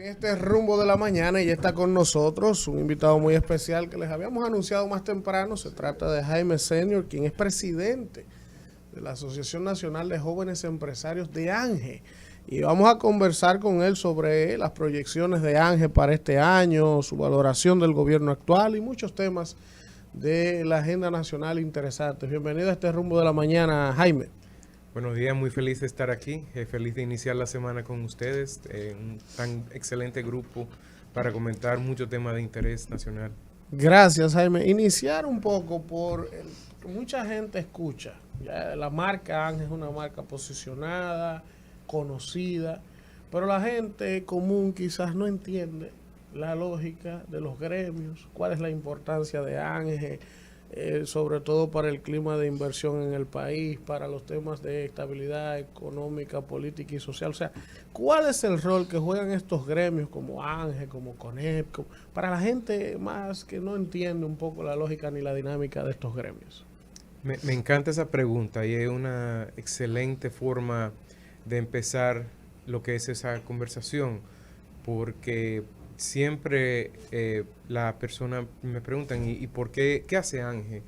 En este rumbo de la mañana y ya está con nosotros un invitado muy especial que les habíamos anunciado más temprano. Se trata de Jaime Senior, quien es presidente de la Asociación Nacional de Jóvenes Empresarios de ANGE. Y vamos a conversar con él sobre las proyecciones de ANGE para este año, su valoración del gobierno actual y muchos temas de la agenda nacional interesantes. Bienvenido a este rumbo de la mañana, Jaime. Buenos días, muy feliz de estar aquí, feliz de iniciar la semana con ustedes, un tan excelente grupo para comentar muchos temas de interés nacional. Gracias, Jaime. Iniciar un poco mucha gente escucha, ya la marca ANGE es una marca posicionada, conocida, pero la gente común quizás no entiende la lógica de los gremios, cuál es la importancia de ANGE, sobre todo para el clima de inversión en el país, para los temas de estabilidad económica, política y social. O sea, ¿cuál es el rol que juegan estos gremios como ANGE, como CONEP, para la gente más que no entiende un poco la lógica ni la dinámica de estos gremios? Me encanta esa pregunta y es una excelente forma de empezar lo que es esa conversación, porque siempre la persona me preguntan, ¿y por qué hace ANGE?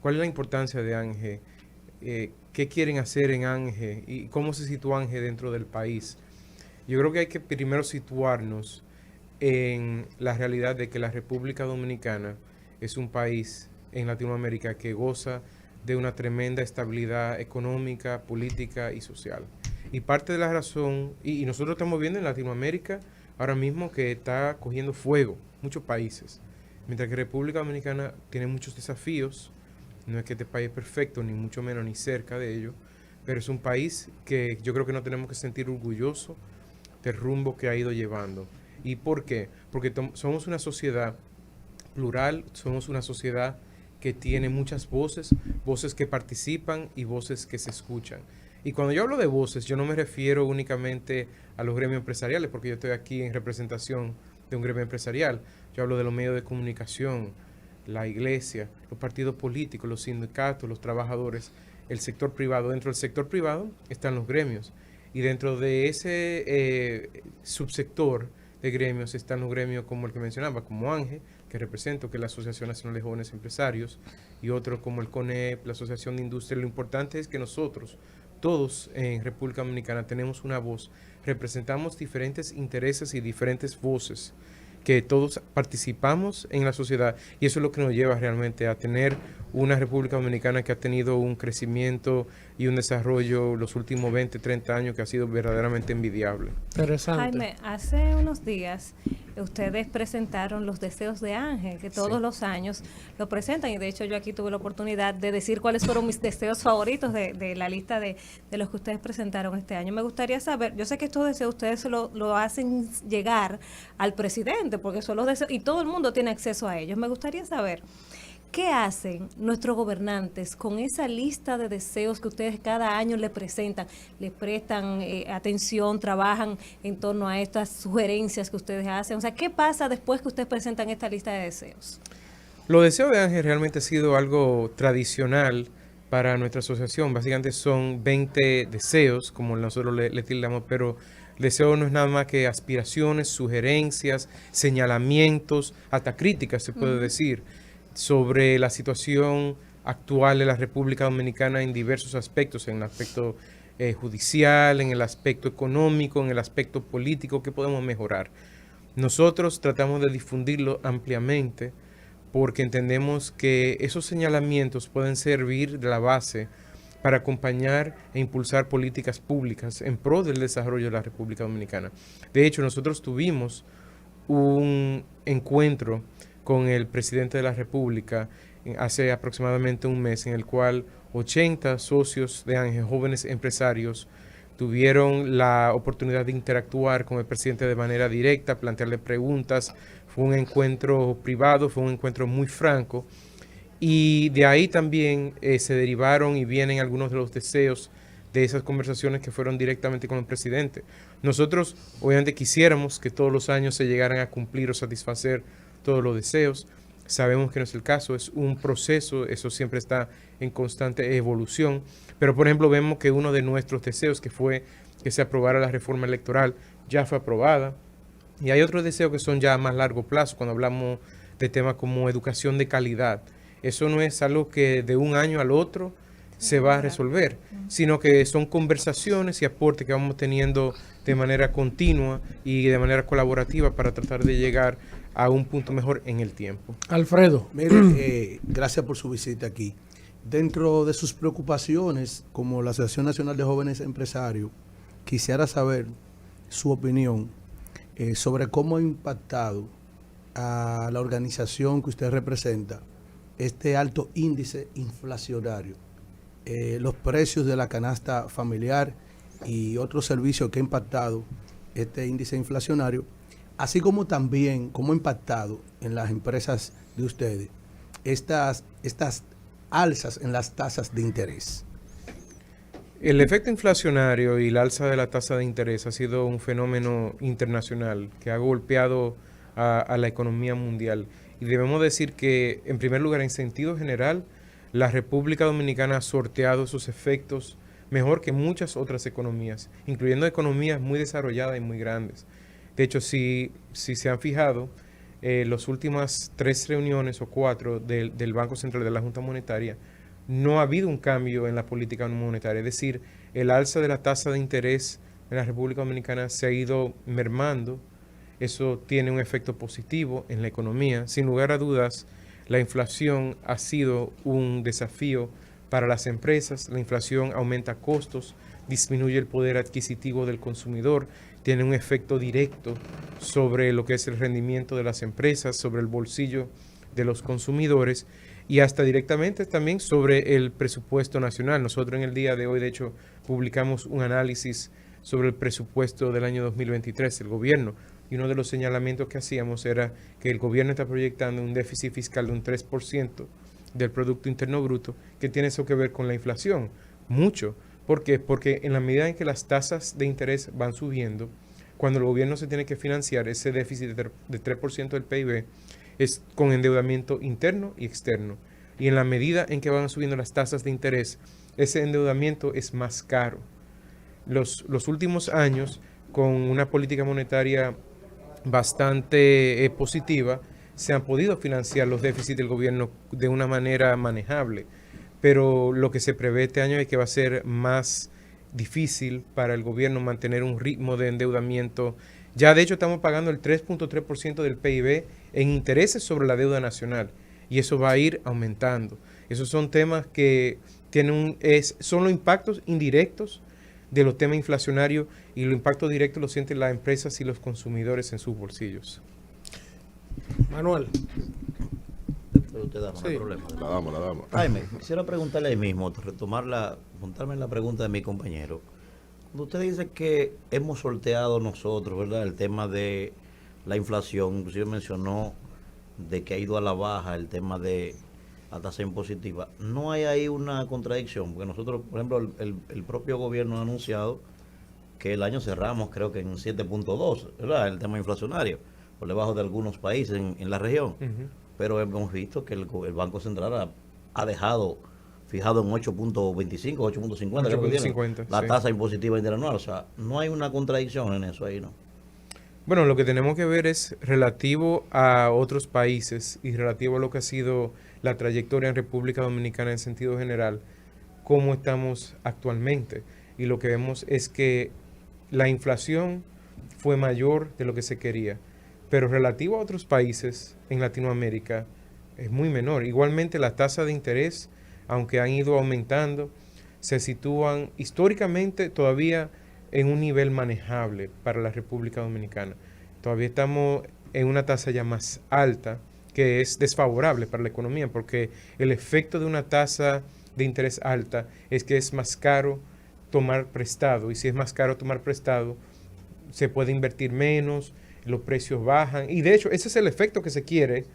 ¿Cuál es la importancia de ANGE? ¿Qué quieren hacer en ANGE? ¿Y cómo se sitúa ANGE dentro del país? Yo creo que hay que primero situarnos en la realidad de que la República Dominicana es un país en Latinoamérica que goza de una tremenda estabilidad económica, política y social. Y parte de la razón, y nosotros estamos viendo en Latinoamérica ahora mismo que está cogiendo fuego muchos países, mientras que República Dominicana tiene muchos desafíos. No es que este país es perfecto, ni mucho menos, ni cerca de ello, pero es un país que yo creo que nos tenemos que sentir orgullosos del rumbo que ha ido llevando. ¿Y por qué? Porque somos una sociedad plural, somos una sociedad que tiene muchas voces, voces que participan y voces que se escuchan. Y cuando yo hablo de voces, yo no me refiero únicamente a los gremios empresariales, porque yo estoy aquí en representación de un gremio empresarial. Yo hablo de los medios de comunicación, la iglesia, los partidos políticos, los sindicatos, los trabajadores, el sector privado. Dentro del sector privado están los gremios. Y dentro de ese subsector de gremios están los gremios como el que mencionaba, como ANGE, que represento, que es la Asociación Nacional de Jóvenes Empresarios, y otros como el CONEP, la Asociación de Industria. Lo importante es que nosotros, todos en República Dominicana, tenemos una voz, representamos diferentes intereses y diferentes voces, que todos participamos en la sociedad, y eso es lo que nos lleva realmente a tener una República Dominicana que ha tenido un crecimiento y un desarrollo los últimos 20, 30 años que ha sido verdaderamente envidiable. Interesante. Jaime, hace unos días ustedes presentaron los deseos de ANGE, que todos los años lo presentan, y de hecho yo aquí tuve la oportunidad de decir cuáles fueron mis deseos favoritos de la lista de los que ustedes presentaron este año. Me gustaría saber, yo sé que estos deseos ustedes lo hacen llegar al presidente, porque son los deseos, y todo el mundo tiene acceso a ellos. Me gustaría saber, ¿qué hacen nuestros gobernantes con esa lista de deseos que ustedes cada año le presentan? ¿Les prestan atención, trabajan en torno a estas sugerencias que ustedes hacen? O sea, ¿qué pasa después que ustedes presentan esta lista de deseos? Los deseos de ANGE realmente ha sido algo tradicional para nuestra asociación. Básicamente son 20 deseos, como nosotros le tildamos, pero deseo no es nada más que aspiraciones, sugerencias, señalamientos, hasta críticas se puede decir, sobre la situación actual de la República Dominicana en diversos aspectos, en el aspecto judicial, en el aspecto económico, en el aspecto político, que podemos mejorar. Nosotros tratamos de difundirlo ampliamente porque entendemos que esos señalamientos pueden servir de la base para acompañar e impulsar políticas públicas en pro del desarrollo de la República Dominicana. De hecho, nosotros tuvimos un encuentro con el presidente de la República hace aproximadamente un mes, en el cual 80 socios de ANGE, jóvenes empresarios, tuvieron la oportunidad de interactuar con el presidente de manera directa, plantearle preguntas. Fue un encuentro privado, fue un encuentro muy franco, y de ahí también se derivaron y vienen algunos de los deseos de esas conversaciones que fueron directamente con el presidente. Nosotros obviamente quisiéramos que todos los años se llegaran a cumplir o satisfacer todos los deseos. Sabemos que no es el caso, es un proceso, eso siempre está en constante evolución. Pero, por ejemplo, vemos que uno de nuestros deseos, que fue que se aprobara la reforma electoral, ya fue aprobada. Y hay otros deseos que son ya a más largo plazo, cuando hablamos de temas como educación de calidad. Eso no es algo que de un año al otro se va a resolver, sino que son conversaciones y aportes que vamos teniendo de manera continua y de manera colaborativa para tratar de llegar a un punto mejor en el tiempo. Alfredo. Mire, gracias por su visita aquí. Dentro de sus preocupaciones, como la Asociación Nacional de Jóvenes Empresarios, quisiera saber su opinión sobre cómo ha impactado a la organización que usted representa este alto índice inflacionario, los precios de la canasta familiar y otros servicios que ha impactado este índice inflacionario, así como también cómo ha impactado en las empresas de ustedes estas alzas en las tasas de interés. El efecto inflacionario y la alza de la tasa de interés ha sido un fenómeno internacional que ha golpeado a la economía mundial. Y debemos decir que, en primer lugar, en sentido general, la República Dominicana ha sorteado sus efectos mejor que muchas otras economías, incluyendo economías muy desarrolladas y muy grandes. De hecho, si se han fijado, las últimas 3 reuniones o 4 del Banco Central de la Junta Monetaria, no ha habido un cambio en la política monetaria. Es decir, el alza de la tasa de interés en la República Dominicana se ha ido mermando. Eso tiene un efecto positivo en la economía. Sin lugar a dudas, la inflación ha sido un desafío para las empresas. La inflación aumenta costos, disminuye el poder adquisitivo del consumidor, tiene un efecto directo sobre lo que es el rendimiento de las empresas, sobre el bolsillo de los consumidores y hasta directamente también sobre el presupuesto nacional. Nosotros en el día de hoy, de hecho, publicamos un análisis sobre el presupuesto del año 2023 del gobierno, y uno de los señalamientos que hacíamos era que el gobierno está proyectando un déficit fiscal de un 3% del Producto Interno Bruto, que tiene eso que ver con la inflación. Mucho. ¿Por qué? Porque en la medida en que las tasas de interés van subiendo, cuando el gobierno se tiene que financiar ese déficit de 3% del PIB, es con endeudamiento interno y externo. Y en la medida en que van subiendo las tasas de interés, ese endeudamiento es más caro. Los últimos años, con una política monetaria bastante positiva, se han podido financiar los déficits del gobierno de una manera manejable. Pero lo que se prevé este año es que va a ser más difícil para el gobierno mantener un ritmo de endeudamiento. Ya de hecho estamos pagando el 3.3% del PIB en intereses sobre la deuda nacional y eso va a ir aumentando. Esos son temas que son los impactos indirectos de los temas inflacionarios y los impactos directos los sienten las empresas y los consumidores en sus bolsillos. Manuel. Usted da, no hay problema. La damos. Jaime, quisiera preguntarle ahí mismo, montarme en la pregunta de mi compañero. Cuando usted dice que hemos sorteado nosotros, ¿verdad?, el tema de la inflación, inclusive mencionó de que ha ido a la baja el tema de la tasa impositiva, ¿no hay ahí una contradicción? Porque nosotros, por ejemplo, el propio gobierno ha anunciado que el año cerramos creo que en 7.2, ¿verdad?, el tema inflacionario, por debajo de algunos países en la región. Pero hemos visto que el Banco Central ha dejado fijado en 8.25, 8.50 la tasa impositiva interanual. O sea, no hay una contradicción en eso ahí, ¿no? Bueno, lo que tenemos que ver es relativo a otros países y relativo a lo que ha sido la trayectoria en República Dominicana en sentido general, cómo estamos actualmente. Y lo que vemos es que la inflación fue mayor de lo que se quería, pero relativo a otros países en Latinoamérica es muy menor. Igualmente las tasas de interés, aunque han ido aumentando, se sitúan históricamente todavía en un nivel manejable para la República Dominicana. Todavía estamos en una tasa ya más alta, que es desfavorable para la economía, porque el efecto de una tasa de interés alta es que es más caro tomar prestado, y si es más caro tomar prestado, se puede invertir menos, los precios bajan, y de hecho ese es el efecto que se quiere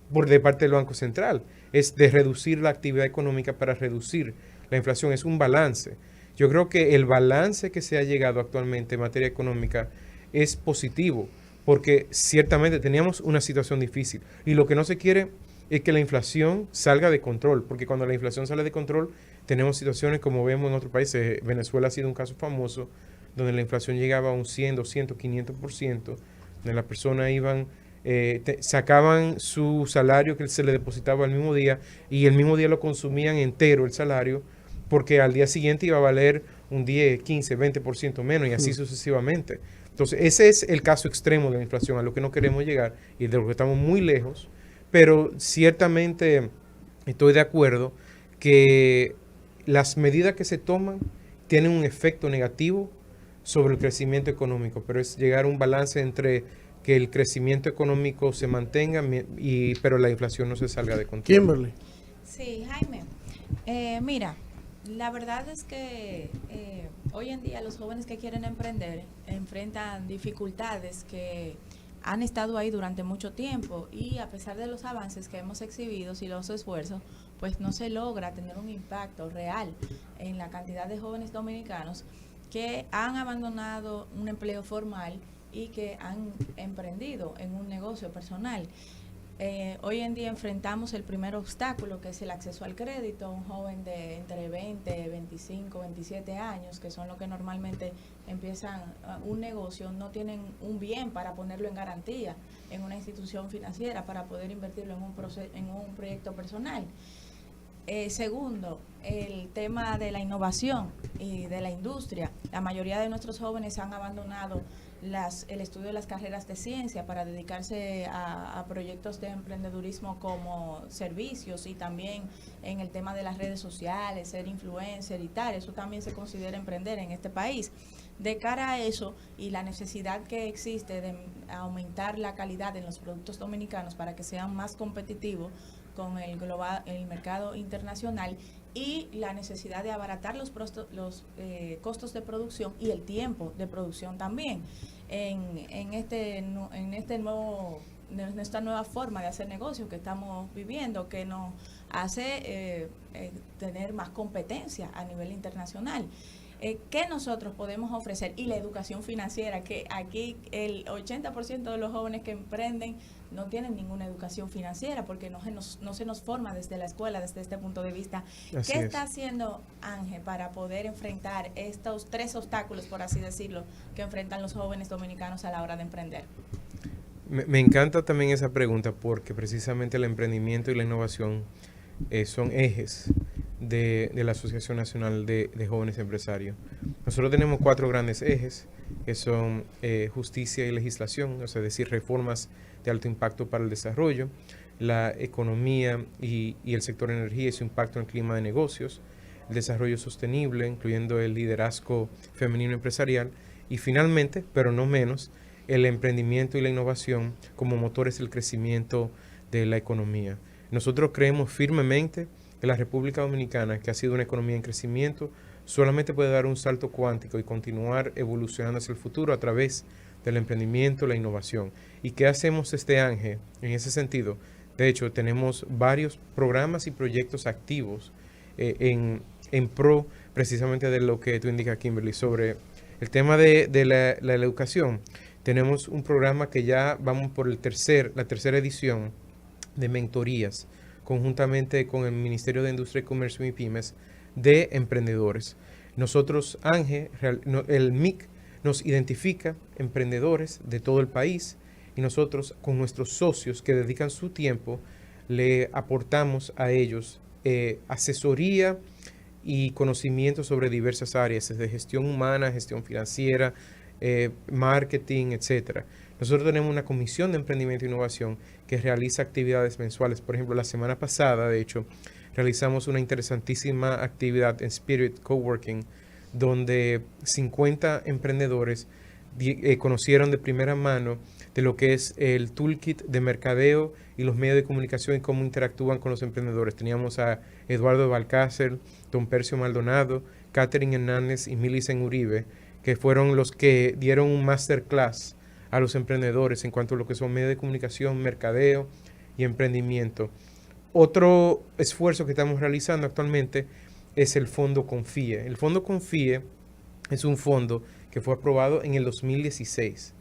de parte del Banco Central, es de reducir la actividad económica para reducir la inflación, es un balance. Yo creo que el balance que se ha llegado actualmente en materia económica es positivo, porque ciertamente teníamos una situación difícil, y lo que no se quiere es que la inflación salga de control, porque cuando la inflación sale de control tenemos situaciones como vemos en otros países. Venezuela ha sido un caso famoso, donde la inflación llegaba a un 100, 200, 500%, donde las personas iban, sacaban su salario que se le depositaba el mismo día y el mismo día lo consumían entero el salario, porque al día siguiente iba a valer un 10, 15, 20% menos y así sucesivamente. Entonces, ese es el caso extremo de la inflación, a lo que no queremos llegar y de lo que estamos muy lejos, pero ciertamente estoy de acuerdo que las medidas que se toman tienen un efecto negativo sobre el crecimiento económico, pero es llegar a un balance entre que el crecimiento económico se mantenga, pero la inflación no se salga de control. Kimberly. Sí, Jaime. Mira, la verdad es que hoy en día los jóvenes que quieren emprender enfrentan dificultades que han estado ahí durante mucho tiempo y a pesar de los avances que hemos exhibido y los esfuerzos, pues no se logra tener un impacto real en la cantidad de jóvenes dominicanos que han abandonado un empleo formal y que han emprendido en un negocio personal. Hoy en día enfrentamos el primer obstáculo, que es el acceso al crédito. Un joven de entre 20, 25, 27 años, que son los que normalmente empiezan un negocio, no tienen un bien para ponerlo en garantía en una institución financiera para poder invertirlo en un proyecto personal. Segundo, el tema de la innovación y de la industria. La mayoría de nuestros jóvenes han abandonado el estudio de las carreras de ciencia para dedicarse a proyectos de emprendedurismo como servicios y también en el tema de las redes sociales, ser influencer y tal. Eso también se considera emprender en este país. De cara a eso y la necesidad que existe de aumentar la calidad en los productos dominicanos para que sean más competitivos con el mercado internacional y la necesidad de abaratar los costos de producción y el tiempo de producción también en esta nueva forma de hacer negocios que estamos viviendo, que nos hace tener más competencia a nivel internacional. ¿Qué nosotros podemos ofrecer? Y la educación financiera, que aquí el 80% de los jóvenes que emprenden no tienen ninguna educación financiera porque no se nos forma desde la escuela, desde este punto de vista. ¿Qué está haciendo Ángel para poder enfrentar estos 3 obstáculos, por así decirlo, que enfrentan los jóvenes dominicanos a la hora de emprender? Me encanta también esa pregunta porque precisamente el emprendimiento y la innovación son ejes de la Asociación Nacional de Jóvenes Empresarios. Nosotros tenemos 4 grandes ejes, que son justicia y legislación, o sea, es decir, reformas de alto impacto para el desarrollo, la economía y el sector energía y su impacto en el clima de negocios, el desarrollo sostenible, incluyendo el liderazgo femenino empresarial, y finalmente, pero no menos, el emprendimiento y la innovación como motores del crecimiento de la economía. Nosotros creemos firmemente que la República Dominicana, que ha sido una economía en crecimiento, solamente puede dar un salto cuántico y continuar evolucionando hacia el futuro a través del emprendimiento, la innovación. ¿Y qué hacemos Ángel en ese sentido? De hecho, tenemos varios programas y proyectos activos en pro precisamente de lo que tú indicas, Kimberly, sobre el tema de la educación. Tenemos un programa que ya vamos por la tercera edición de mentorías, conjuntamente con el Ministerio de Industria y Comercio y Pymes, de emprendedores. Nosotros, Ángel, el MIC nos identifica emprendedores de todo el país y nosotros con nuestros socios que dedican su tiempo le aportamos a ellos asesoría y conocimiento sobre diversas áreas, desde gestión humana, gestión financiera, marketing, etcétera. Nosotros tenemos una comisión de emprendimiento e innovación que realiza actividades mensuales. Por ejemplo, la semana pasada, de hecho, realizamos una interesantísima actividad en Spirit Coworking, donde 50 emprendedores conocieron de primera mano de lo que es el toolkit de mercadeo y los medios de comunicación y cómo interactúan con los emprendedores. Teníamos a Eduardo Balcácer, Don Percio Maldonado, Catherine Hernández y Milicen Uribe, que fueron los que dieron un masterclass a los emprendedores en cuanto a lo que son medios de comunicación, mercadeo y emprendimiento. Otro esfuerzo que estamos realizando actualmente es el Fondo Confíe. El Fondo Confíe es un fondo que fue aprobado en el 2016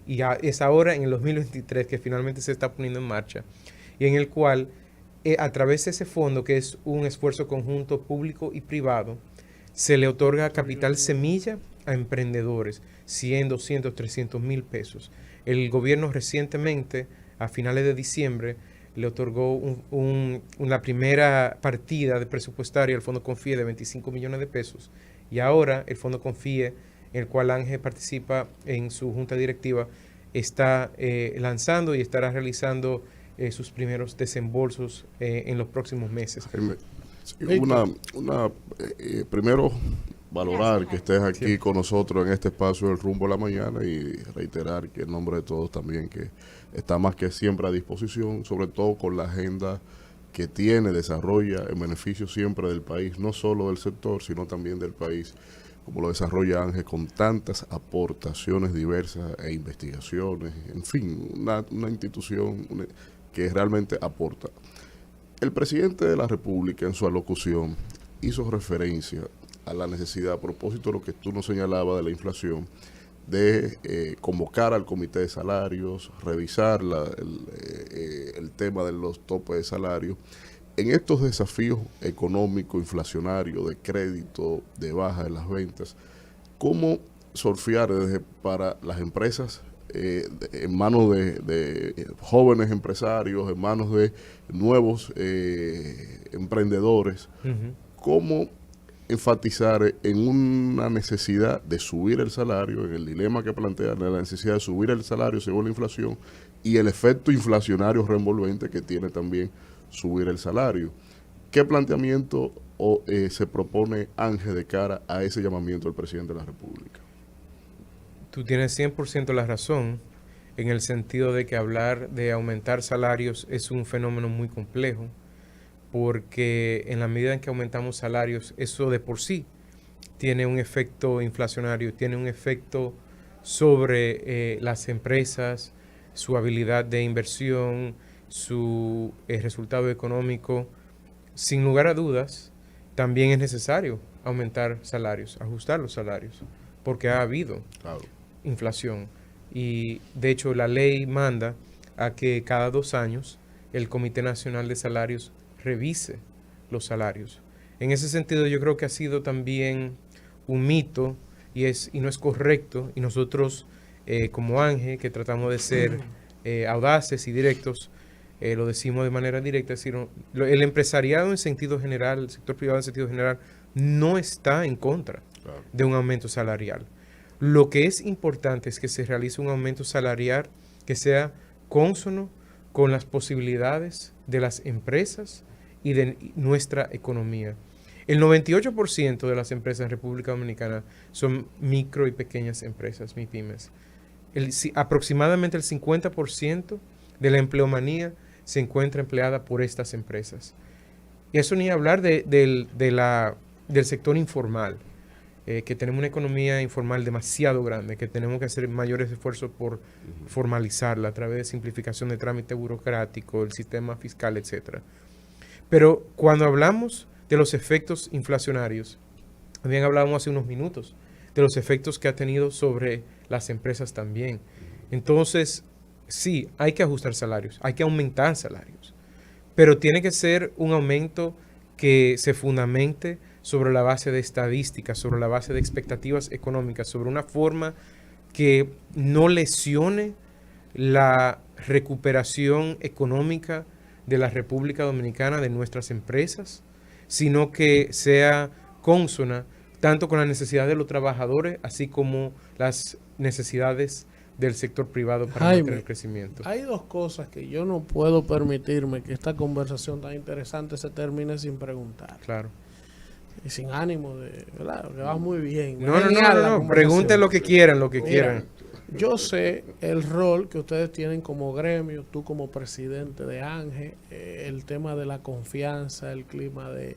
y es ahora en el 2023 que finalmente se está poniendo en marcha, y en el cual a través de ese fondo, que es un esfuerzo conjunto público y privado, se le otorga capital semilla a emprendedores, 100, 200, 300 mil pesos. El gobierno recientemente, a finales de diciembre, le otorgó una primera partida de presupuestaria al Fondo Confíe de 25 millones de pesos. Y ahora el Fondo Confíe, en el cual Ángel participa en su junta directiva, está lanzando y estará realizando sus primeros desembolsos en los próximos meses. Primero, valorar que estés aquí Sí. con nosotros en este espacio del Rumbo a la Mañana y reiterar que en nombre de todos también que está más que siempre a disposición, sobre todo con la agenda que desarrolla en beneficio siempre del país, no solo del sector, sino también del país, como lo desarrolla Ángel, con tantas aportaciones diversas e investigaciones, en fin, una institución que realmente aporta. El presidente de la República en su alocución hizo referencia a la necesidad, a propósito de lo que tú nos señalabas de la inflación, de convocar al comité de salarios, revisar el tema de los topes de salario. En estos desafíos económicos, inflacionarios, de crédito, de baja de las ventas, ¿cómo surfear para las empresas en manos de jóvenes empresarios, en manos de nuevos emprendedores? ¿Cómo enfatizar en una necesidad de subir el salario, en el dilema que plantea la necesidad de subir el salario según la inflación y el efecto inflacionario revolvente que tiene también subir el salario? ¿Qué planteamiento se propone Ángel de cara a ese llamamiento del presidente de la República? Tú tienes 100% la razón en el sentido de que hablar de aumentar salarios es un fenómeno muy complejo, porque en la medida en que aumentamos salarios, eso de por sí tiene un efecto inflacionario, tiene un efecto sobre las empresas, su habilidad de inversión, su resultado económico. Sin lugar a dudas, también es necesario aumentar salarios, ajustar los salarios, porque ha habido inflación. Y de hecho la ley manda a que cada 2 años el Comité Nacional de Salarios revise los salarios. En ese sentido yo creo que ha sido también un mito y no es correcto, y nosotros como Ángel, que tratamos de ser audaces y directos, lo decimos de manera directa, es decir, el empresariado en sentido general, el sector privado en sentido general, no está en contra de un aumento salarial. Lo que es importante es que se realice un aumento salarial que sea cónsono con las posibilidades de las empresas y de nuestra economía. El 98% de las empresas en República Dominicana son micro y pequeñas empresas, MIPYMES. Aproximadamente el 50% de la empleomanía se encuentra empleada por estas empresas. Y eso ni hablar del sector informal, que tenemos una economía informal demasiado grande, que tenemos que hacer mayores esfuerzos por formalizarla a través de simplificación de trámite burocrático, el sistema fiscal, etcétera. Pero cuando hablamos de los efectos inflacionarios, también hablábamos hace unos minutos de los efectos que ha tenido sobre las empresas también. Entonces, sí, hay que ajustar salarios, hay que aumentar salarios, pero tiene que ser un aumento que se fundamente sobre la base de estadísticas, sobre la base de expectativas económicas, sobre una forma que no lesione la recuperación económica de la República Dominicana, de nuestras empresas, sino que sea cónsona tanto con las necesidades de los trabajadores, así como las necesidades del sector privado para mantener el crecimiento. Hay dos cosas que yo no puedo permitirme que esta conversación tan interesante se termine sin preguntar. Claro. Y sin ánimo de, ¿verdad? Que va muy bien. No. Pregunten lo que quieran, Mira, yo sé el rol que ustedes tienen como gremio, tú como presidente de Ángel, el tema de la confianza, el clima de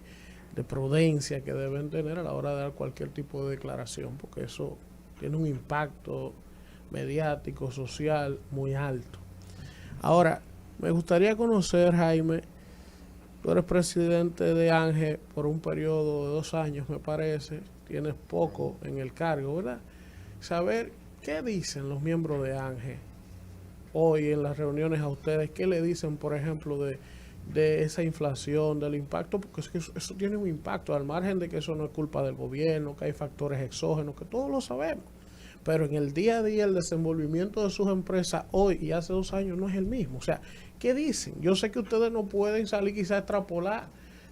prudencia que deben tener a la hora de dar cualquier tipo de declaración, porque eso tiene un impacto mediático, social muy alto. Ahora, me gustaría conocer, Jaime, tú eres presidente de Ángel por un periodo de 2 años, me parece, tienes poco en el cargo, ¿verdad? Saber qué dicen los miembros de Ángel hoy en las reuniones a ustedes, qué le dicen, por ejemplo, de esa inflación, del impacto, porque es que eso tiene un impacto, al margen de que eso no es culpa del gobierno, que hay factores exógenos, que todos lo sabemos. pero en el día a día el desenvolvimiento de sus empresas hoy y hace 2 años no es el mismo. O sea, ¿qué dicen? Yo sé que ustedes no pueden salir quizás a extrapolar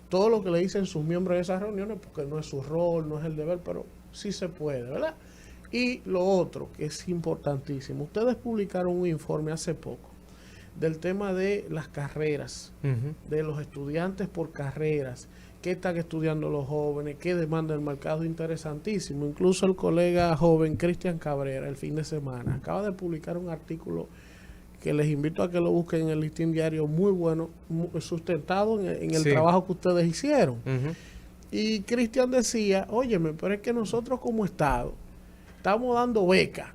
todo lo que le dicen sus miembros de esas reuniones porque no es su rol, no es el deber, pero sí se puede, ¿verdad? Y lo otro que es importantísimo, ustedes publicaron un informe hace poco del tema de las carreras, de los estudiantes por carreras, qué están estudiando los jóvenes, qué demanda el mercado, interesantísimo. Incluso el colega joven Cristian Cabrera el fin de semana acaba de publicar un artículo que les invito a que lo busquen en el Listín Diario, muy bueno, sustentado en el trabajo que ustedes hicieron. Y Cristian decía, óyeme, pero es que nosotros como Estado estamos dando becas,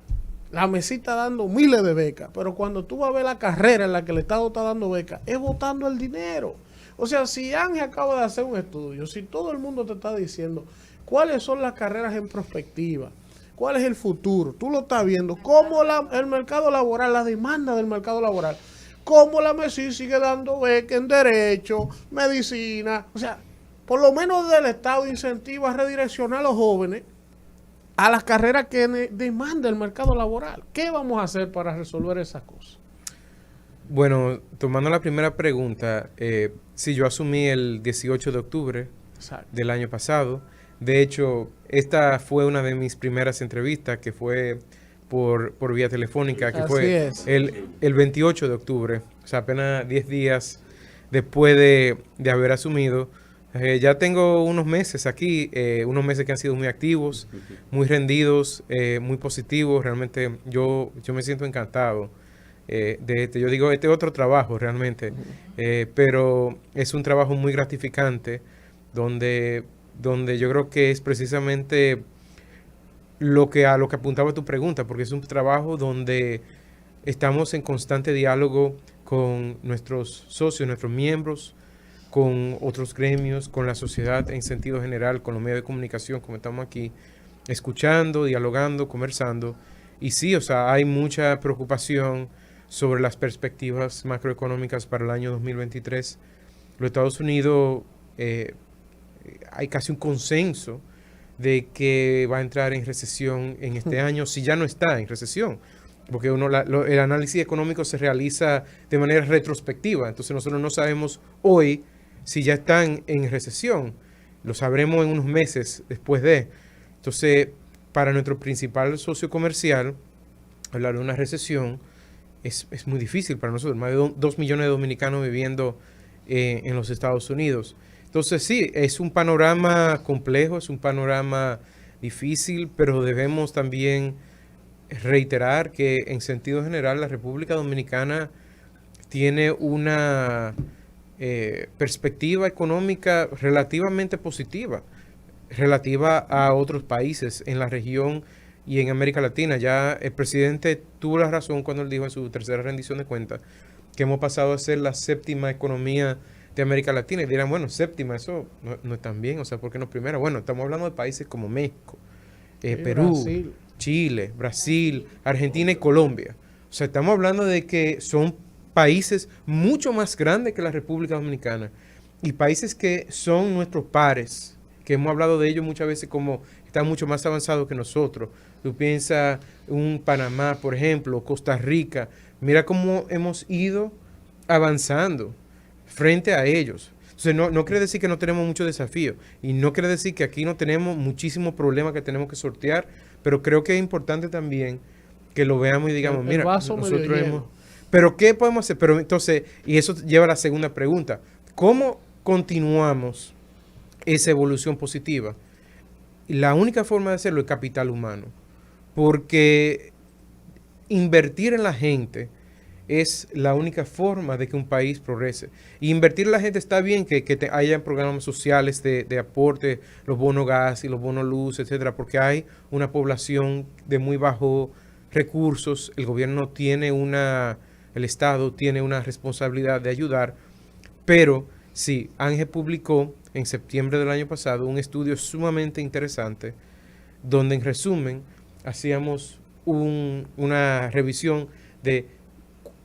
la mesita dando miles de becas, pero cuando tú vas a ver la carrera en la que el Estado está dando becas, es botando el dinero. O sea, si Ángel acaba de hacer un estudio, si todo el mundo te está diciendo cuáles son las carreras en perspectiva, cuál es el futuro, tú lo estás viendo, cómo el mercado laboral, la demanda del mercado laboral, cómo la MESI sigue dando becas en derecho, medicina, o sea, por lo menos del Estado incentiva a redireccionar a los jóvenes a las carreras que demanda el mercado laboral. ¿Qué vamos a hacer para resolver esas cosas? Bueno, tomando la primera pregunta, sí, yo asumí el 18 de octubre del año pasado. De hecho, esta fue una de mis primeras entrevistas, que fue por vía telefónica, que fue el 28 de octubre, o sea, apenas 10 días después de haber asumido. Ya tengo unos meses aquí, unos meses que han sido muy activos, muy rendidos, muy positivos. Realmente yo me siento encantado de este. Yo digo, este es otro trabajo realmente, pero es un trabajo muy gratificante donde yo creo que es precisamente a lo que apuntaba tu pregunta, porque es un trabajo donde estamos en constante diálogo con nuestros socios, nuestros miembros, con otros gremios, con la sociedad en sentido general, con los medios de comunicación, como estamos aquí, escuchando, dialogando, conversando. Y sí, o sea, hay mucha preocupación sobre las perspectivas macroeconómicas para el año 2023. Los Estados Unidos, hay casi un consenso de que va a entrar en recesión en este año, si ya no está en recesión, porque el análisis económico se realiza de manera retrospectiva. Entonces nosotros no sabemos hoy si ya están en recesión, lo sabremos en unos meses después de. Entonces, para nuestro principal socio comercial, hablar de una recesión es muy difícil para nosotros. Más de 2 millones de dominicanos viviendo en los Estados Unidos. Entonces, sí, es un panorama complejo, es un panorama difícil, pero debemos también reiterar que en sentido general la República Dominicana tiene una perspectiva económica relativamente positiva, relativa a otros países en la región y en América Latina. Ya el presidente tuvo la razón cuando él dijo en su tercera rendición de cuentas que hemos pasado a ser la 7ª economía de América Latina. Y dirán, bueno, 7ª, eso no es tan bien, o sea, ¿por qué no primera? Bueno, estamos hablando de países como México, Perú, Brasil, Chile, Brasil, Argentina y Colombia. O sea, estamos hablando de que son países mucho más grandes que la República Dominicana y países que son nuestros pares, que hemos hablado de ellos muchas veces como están mucho más avanzados que nosotros. Tú piensas un Panamá, por ejemplo, Costa Rica. Mira cómo hemos ido avanzando frente a ellos. Entonces, no quiere decir que no tenemos muchos desafíos y no quiere decir que aquí no tenemos muchísimos problemas que tenemos que sortear, pero creo que es importante también que lo veamos y digamos, mira, nosotros hemos... Pero ¿qué podemos hacer? Pero entonces, y eso lleva a la segunda pregunta, ¿cómo continuamos esa evolución positiva? La única forma de hacerlo es capital humano, porque invertir en la gente es la única forma de que un país progrese. Y invertir en la gente está bien que haya programas sociales de aporte, los bonos gas y los bonos luz, etcétera, porque hay una población de muy bajos recursos. El gobierno tiene el Estado tiene una responsabilidad de ayudar, pero sí, Ángel publicó en septiembre del año pasado un estudio sumamente interesante donde en resumen hacíamos una revisión de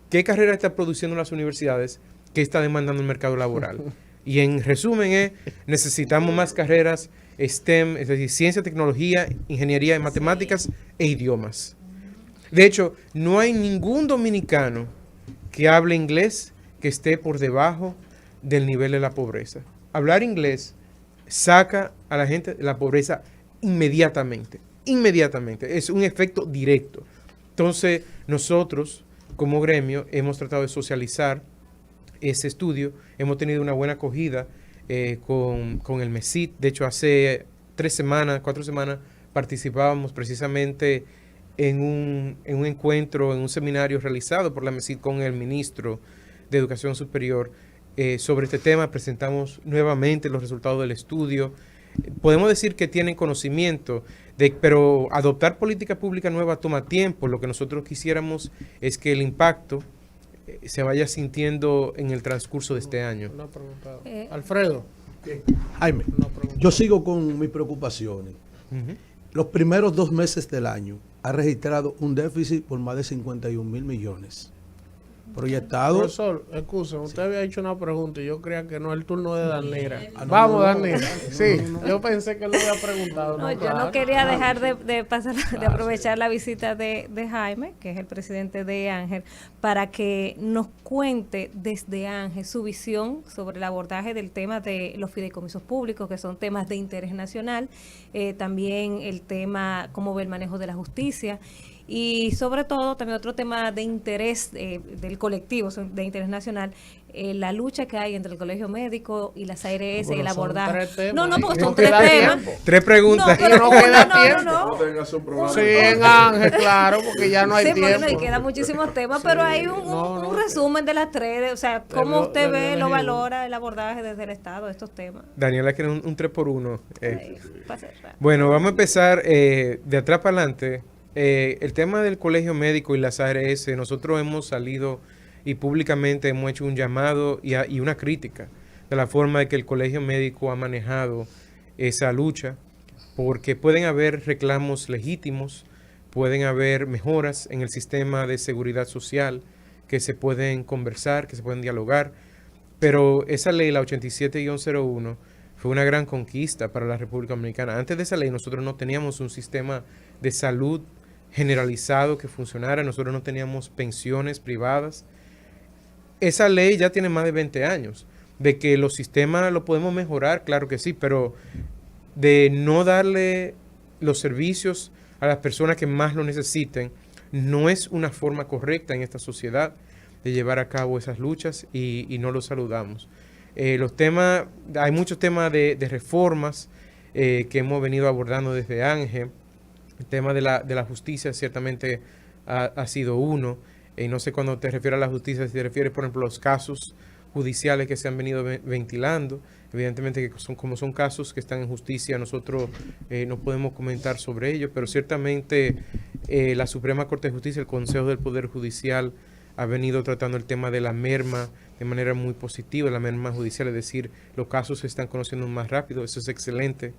qué carrera están produciendo las universidades, qué está demandando el mercado laboral. Y en resumen necesitamos más carreras STEM, es decir, ciencia, tecnología, ingeniería, matemáticas e idiomas. De hecho, no hay ningún dominicano que hable inglés que esté por debajo del nivel de la pobreza. Hablar inglés saca a la gente de la pobreza inmediatamente. Inmediatamente. Es un efecto directo. Entonces, nosotros, como gremio, hemos tratado de socializar ese estudio. Hemos tenido una buena acogida con el MESID. De hecho, hace 4 semanas, participábamos precisamente en un encuentro, en un seminario realizado por la MESID con el ministro de Educación Superior sobre este tema. Presentamos nuevamente los resultados del estudio. Podemos decir que tienen conocimiento, pero adoptar política pública nueva toma tiempo. Lo que nosotros quisiéramos es que el impacto se vaya sintiendo en el transcurso de este año. Una pregunta. Alfredo. Jaime, yo sigo con mis preocupaciones. Los primeros 2 meses del año ha registrado un déficit por más de 51 mil millones. Proyectado. Profesor, excusa, usted había hecho una pregunta y yo creía que no es el turno de Danira. Vamos, Danira. Sí, yo pensé que lo había preguntado. No, yo no quería dejar de aprovechar la visita de Jaime, que es el presidente de Ángel, para que nos cuente desde Ángel su visión sobre el abordaje del tema de los fideicomisos públicos, que son temas de interés nacional, también el tema, cómo ve el manejo de la justicia. Y sobre todo, también otro tema de interés del colectivo, de interés nacional, la lucha que hay entre el Colegio Médico y las ARS, el abordaje. No, porque son 3 temas. 3 preguntas. No, pero no queda tiempo. Sí, en Ángel, claro, porque ya no hay tiempo. Sí, y quedan muchísimos temas, pero hay un resumen de las 3, o sea, cómo usted ve, lo valora el abordaje desde el Estado de estos temas. Daniela quiere un 3x1. Bueno, vamos a empezar de atrás para adelante. El tema del Colegio Médico y las ARS, nosotros hemos salido y públicamente hemos hecho un llamado y una crítica de la forma de que el Colegio Médico ha manejado esa lucha, porque pueden haber reclamos legítimos, pueden haber mejoras en el sistema de seguridad social que se pueden conversar, que se pueden dialogar, pero esa ley, la 87-01, fue una gran conquista para la República Dominicana. Antes de esa ley nosotros no teníamos un sistema de salud generalizado que funcionara, nosotros no teníamos pensiones privadas. Esa ley ya tiene más de 20 años. De que los sistemas lo podemos mejorar, claro que sí, pero de no darle los servicios a las personas que más lo necesiten, no es una forma correcta en esta sociedad de llevar a cabo esas luchas y no lo saludamos. Los temas, hay muchos temas de reformas que hemos venido abordando desde Ángel. El tema de la justicia ciertamente ha sido uno. No sé cuando te refieres a la justicia, si te refieres, por ejemplo, a los casos judiciales que se han venido ventilando. Evidentemente que como son casos que están en justicia, nosotros no podemos comentar sobre ello, pero ciertamente la Suprema Corte de Justicia, el Consejo del Poder Judicial, ha venido tratando el tema de la merma de manera muy positiva, la merma judicial, es decir, los casos se están conociendo más rápido. Eso es excelente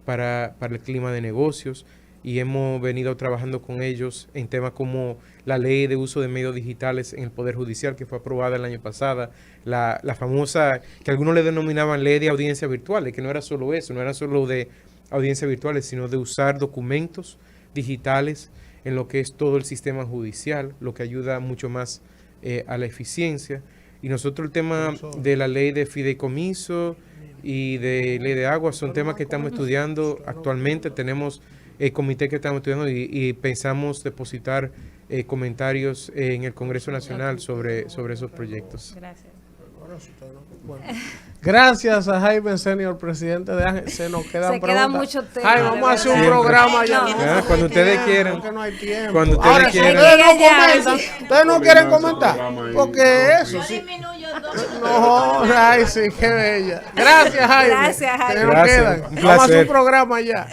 para el clima de negocios. Y hemos venido trabajando con ellos en temas como la ley de uso de medios digitales en el Poder Judicial, que fue aprobada el año pasado, la famosa, que algunos le denominaban ley de audiencias virtuales, que no era solo eso, no era solo de audiencias virtuales, sino de usar documentos digitales en lo que es todo el sistema judicial, lo que ayuda mucho más a la eficiencia. Y nosotros el tema de la ley de fideicomiso y de ley de agua son temas que estamos estudiando actualmente. Tenemos el comité que estamos estudiando y pensamos depositar comentarios en el Congreso Nacional sobre esos proyectos. Gracias. Bueno, gracias a Jaime Senior, presidente de Ángel. Se nos quedan muchos temas. Jaime, vamos a hacer un programa ya. No, cuando ustedes quieran. Porque no hay tiempo. Cuando ustedes Ahora, quieran. si ustedes no comentan, ustedes no quieren comentar. Porque eso sí. No, ay, sí, qué bella. Gracias, Jaime. Gracias, Jaime. Se nos quedan. Un Vamos a hacer placer. un programa ya.